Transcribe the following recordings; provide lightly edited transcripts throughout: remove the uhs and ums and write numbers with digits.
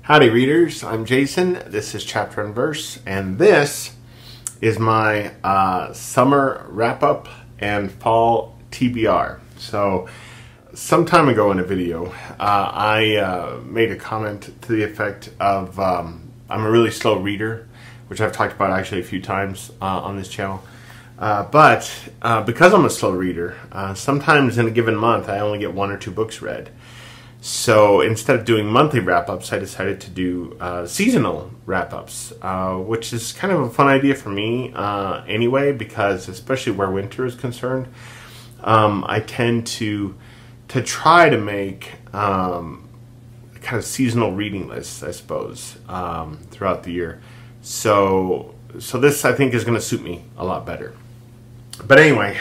Howdy readers, I'm Jason, this is Chapter and Verse, and this is my summer wrap-up and fall TBR. So, some time ago in a video, I made a comment to the effect of I'm a really slow reader, which I've talked about actually a few times on this channel. But because I'm a slow reader, sometimes in a given month I only get 1 or 2 books read. So instead of doing monthly wrap-ups, I decided to do seasonal wrap-ups, which is kind of a fun idea for me anyway, because especially where winter is concerned, I tend to try to make kind of seasonal reading lists, I suppose, throughout the year. So this, I think, is going to suit me a lot better. But anyway,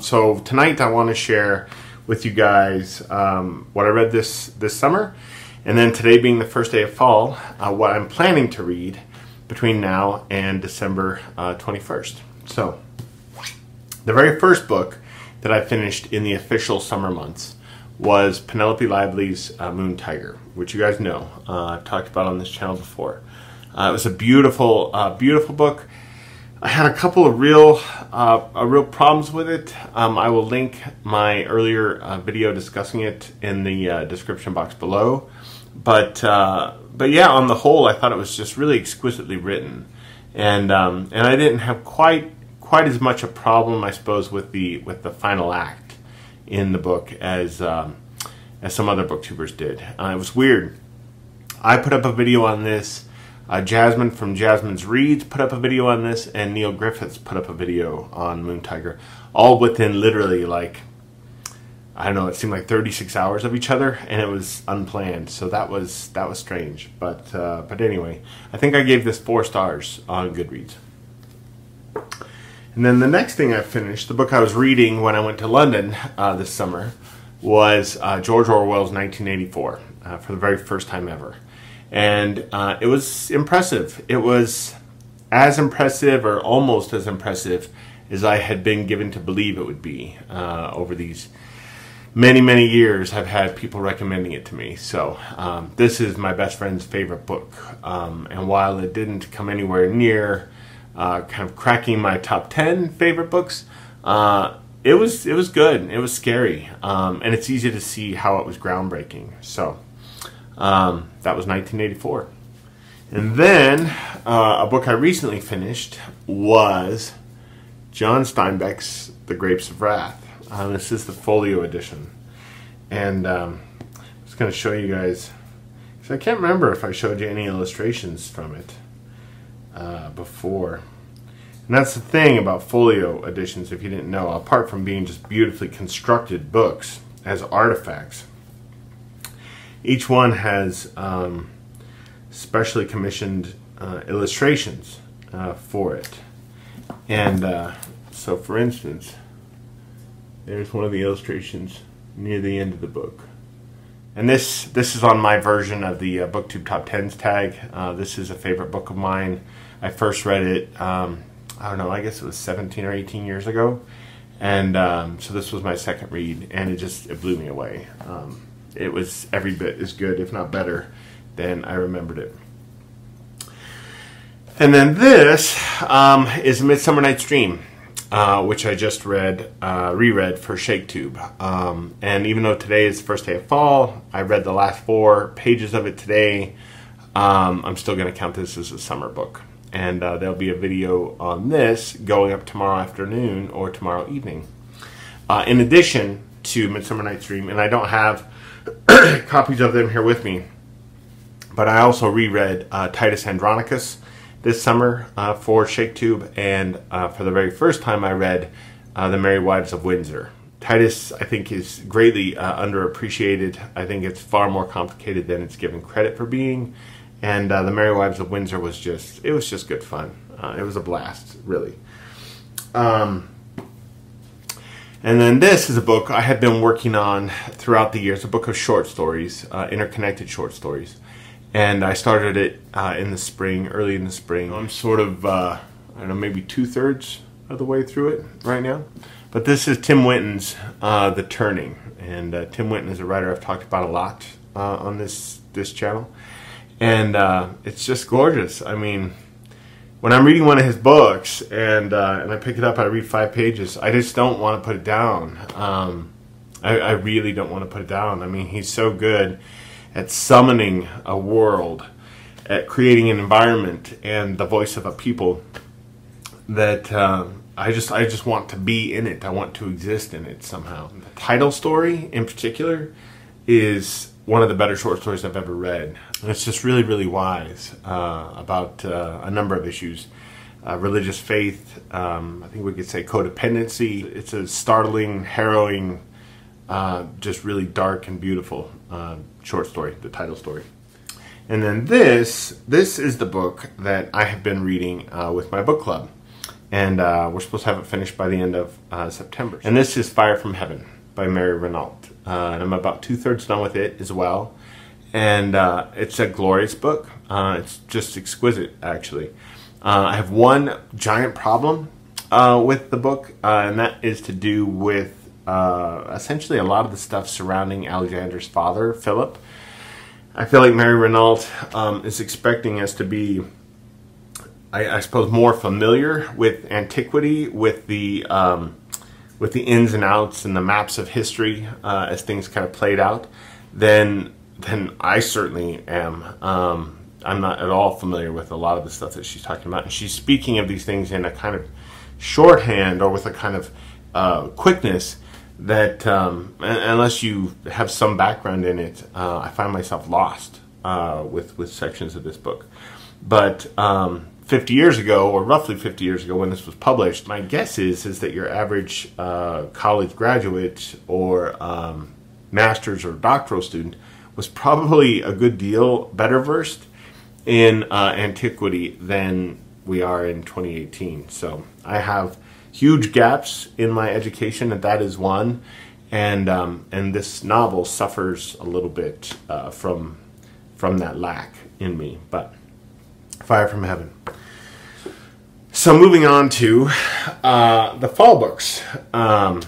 so tonight I want to share with you guys what I read this summer, and then today being the first day of fall, what I'm planning to read between now and December 21st. So, the very first book that I finished in the official summer months was Penelope Lively's Moon Tiger, which you guys know, I've talked about on this channel before. It was a beautiful, beautiful book. I had a couple of real problems with it. I will link my earlier video discussing it in the description box below. But yeah, on the whole, I thought it was just really exquisitely written, and I didn't have quite as much a problem, I suppose, with the final act in the book as some other booktubers did. It was weird. I put up a video on this. Jasmine from Jasmine's Reads put up a video on this, and Neil Griffiths put up a video on Moon Tiger, all within literally, like, I don't know, it seemed like 36 hours of each other, and it was unplanned, so that was strange. But anyway, I think I gave this 4 stars on Goodreads. And then the next thing I finished, the book I was reading when I went to London this summer, was George Orwell's 1984, for the very first time ever. And it was impressive. It was as impressive, or almost as impressive, as I had been given to believe it would be. Over these many years, I've had people recommending it to me. So this is my best friend's favorite book. And while it didn't come anywhere near kind of cracking my top 10 favorite books, it was good. It was scary. And it's easy to see how it was groundbreaking. So that was 1984. And then a book I recently finished was John Steinbeck's The Grapes of Wrath. This is the folio edition. And I'm just going to show you guys, because I can't remember if I showed you any illustrations from it before. And that's the thing about folio editions, if you didn't know, apart from being just beautifully constructed books as artifacts, each one has specially commissioned illustrations for it. And so, for instance, there's one of the illustrations near the end of the book. And this is on my version of the BookTube Top 10s tag. This is a favorite book of mine. I first read it, I don't know, I guess it was 17 or 18 years ago. And so this was my second read, and it blew me away. It was every bit as good, if not better, than I remembered it. And then this is Midsummer Night's Dream, which I just reread for ShakeTube. And even though today is the first day of fall, I read the last 4 pages of it today, I'm still going to count this as a summer book. And there'll be a video on this going up tomorrow afternoon or tomorrow evening. In addition to Midsummer Night's Dream, and I don't have copies of them here with me, but I also reread Titus Andronicus this summer for ShakeTube, and for the very first time I read The Merry Wives of Windsor. Titus, I think, is greatly underappreciated. I think it's far more complicated than it's given credit for being, and The Merry Wives of Windsor was just good fun. It was a blast, really. And then this is a book I had been working on throughout the years, a book of short stories, interconnected short stories. And I started it in the spring, early in the spring. I'm sort of, I don't know, maybe 2/3 of the way through it right now. But this is Tim Winton's The Turning. And Tim Winton is a writer I've talked about a lot on this channel. And it's just gorgeous. I mean, when I'm reading one of his books and I pick it up, I read 5 pages, I just don't want to put it down. I really don't want to put it down. I mean, he's so good at summoning a world, at creating an environment and the voice of a people that I just want to be in it. I want to exist in it somehow. The title story in particular is one of the better short stories I've ever read. And it's just really, really wise about a number of issues. Religious faith, I think we could say codependency. It's a startling, harrowing, just really dark and beautiful short story, the title story. And then this is the book that I have been reading with my book club. And we're supposed to have it finished by the end of September. And this is Fire from Heaven by Mary Renault. And I'm about 2/3 done with it as well. And it's a glorious book. It's just exquisite, actually. I have one giant problem with the book, and that is to do with essentially a lot of the stuff surrounding Alexander's father, Philip. I feel like Mary Renault is expecting us to be, I suppose, more familiar with antiquity, with the ins and outs and the maps of history as things kind of played out, than I certainly am. I'm not at all familiar with a lot of the stuff that she's talking about. And she's speaking of these things in a kind of shorthand or with a kind of quickness that unless you have some background in it, I find myself lost with sections of this book. But 50 years ago, or roughly 50 years ago when this was published, my guess is that your average college graduate or master's or doctoral student was probably a good deal better versed in antiquity than we are in 2018. So I have huge gaps in my education, and that is one. And this novel suffers a little bit from that lack in me. But Fire from Heaven. So moving on to the fall books. I'm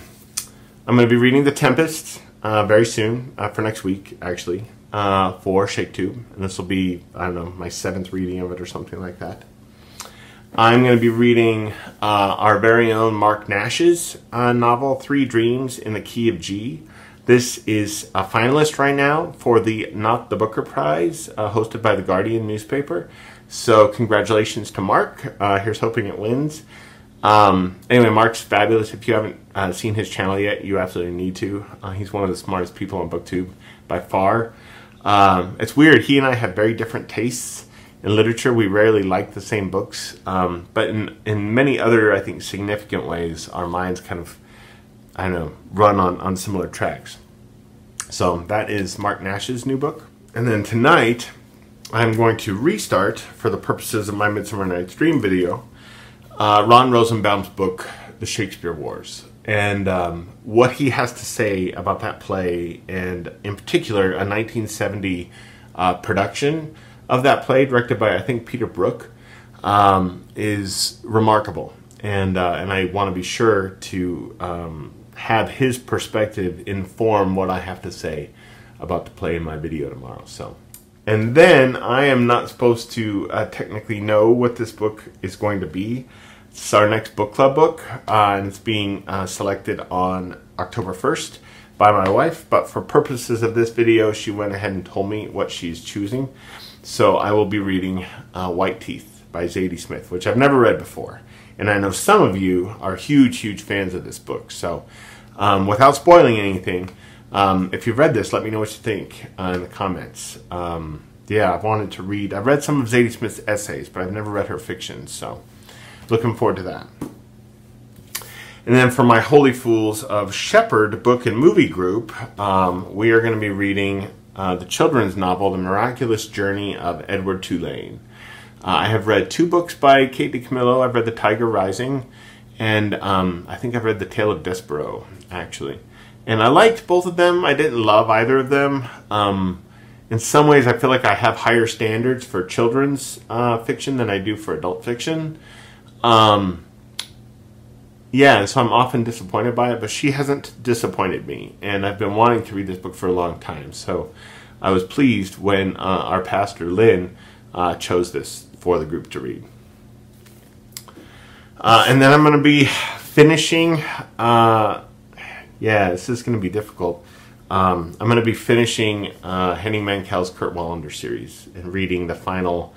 going to be reading The Tempest very soon, for next week, actually, for ShakeTube. And this will be, I don't know, my 7th reading of it or something like that. I'm going to be reading our very own Mark Nash's novel, 3 Dreams in the Key of G. This is a finalist right now for the Not the Booker Prize, hosted by the Guardian newspaper. So congratulations to Mark. Here's hoping it wins. Anyway, Mark's fabulous. If you haven't seen his channel yet, you absolutely need to. He's one of the smartest people on BookTube by far. It's weird. He and I have very different tastes in literature. We rarely like the same books. But in many other, I think, significant ways, our minds kind of, I don't know, run on similar tracks. So that is Mark Nash's new book. And then tonight, I'm going to restart, for the purposes of my Midsummer Night's Dream video, Ron Rosenbaum's book, The Shakespeare Wars. And what he has to say about that play, and in particular, a 1970 production of that play, directed by, I think, Peter Brook, is remarkable. And I want to be sure to have his perspective inform what I have to say about the play in my video tomorrow. So, and then I am not supposed to technically know what this book is going to be. It's our next book club book, and it's being selected on October 1st by my wife. But for purposes of this video, she went ahead and told me what she's choosing. So I will be reading White Teeth by Zadie Smith, which I've never read before. And I know some of you are huge, huge fans of this book. So without spoiling anything, if you've read this, let me know what you think in the comments. Yeah, I've wanted to read. I've read some of Zadie Smith's essays, but I've never read her fiction. So looking forward to that. And then for my Holy Fools of Shepherd book and movie group, we are going to be reading the children's novel, The Miraculous Journey of Edward Tulane. I have read 2 books by Kate DiCamillo. I've read The Tiger Rising, and I think I've read The Tale of Despereaux, actually. And I liked both of them. I didn't love either of them. In some ways, I feel like I have higher standards for children's fiction than I do for adult fiction. Yeah, and so I'm often disappointed by it, but she hasn't disappointed me, and I've been wanting to read this book for a long time. So I was pleased when our pastor Lynn chose this for the group to read. And then I'm going to be finishing, this is going to be difficult. I'm going to be finishing Henning Mankel's Kurt Wallander series and reading the final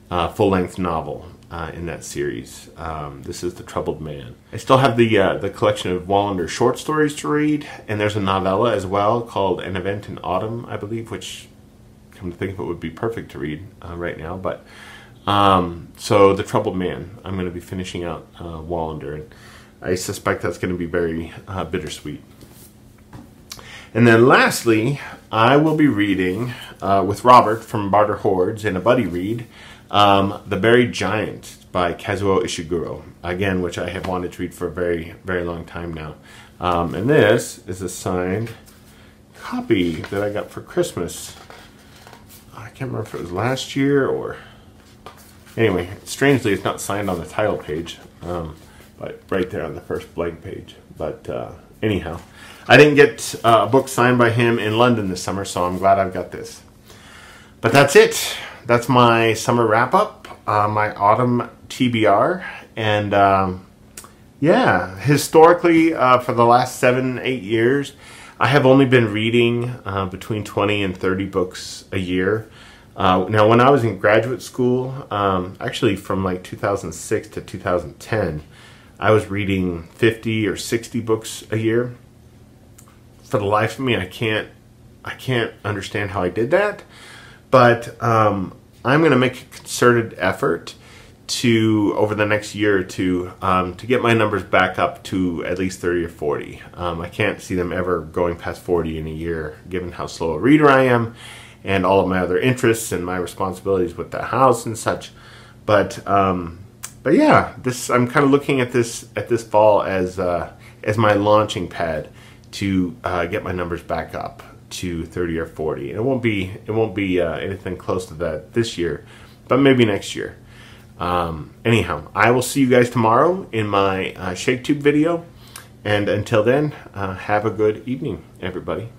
full-length novel in that series. This is The Troubled Man. I still have the collection of Wallander short stories to read, and there's a novella as well called An Event in Autumn, I believe, which, come to think of it, would be perfect to read right now. But so The Troubled Man, I'm going to be finishing out Wallander, and I suspect that's going to be very bittersweet. And then lastly, I will be reading with Robert from Barter Hordes in a buddy read, The Buried Giant by Kazuo Ishiguro, again, which I have wanted to read for a very, very long time now. And this is a signed copy that I got for Christmas. I can't remember if it was last year or... Anyway, strangely, it's not signed on the title page, but right there on the first blank page. But anyhow, I didn't get a book signed by him in London this summer, so I'm glad I've got this. But that's it. That's my summer wrap-up, my autumn TBR. And historically, for the last 7-8 years, I have only been reading between 20 and 30 books a year. Now, when I was in graduate school, actually from like 2006 to 2010, I was reading 50 or 60 books a year. For the life of me, I can't understand how I did that. But I'm going to make a concerted effort to, over the next year or two, to get my numbers back up to at least 30 or 40. I can't see them ever going past 40 in a year, given how slow a reader I am, and all of my other interests and my responsibilities with the house and such. But yeah, I'm kind of looking at this fall as my launching pad to get my numbers back up to 30 or 40. And it won't be anything close to that this year, but maybe next year. Anyhow, I will see you guys tomorrow in my ShakeTube video. And until then, have a good evening, everybody.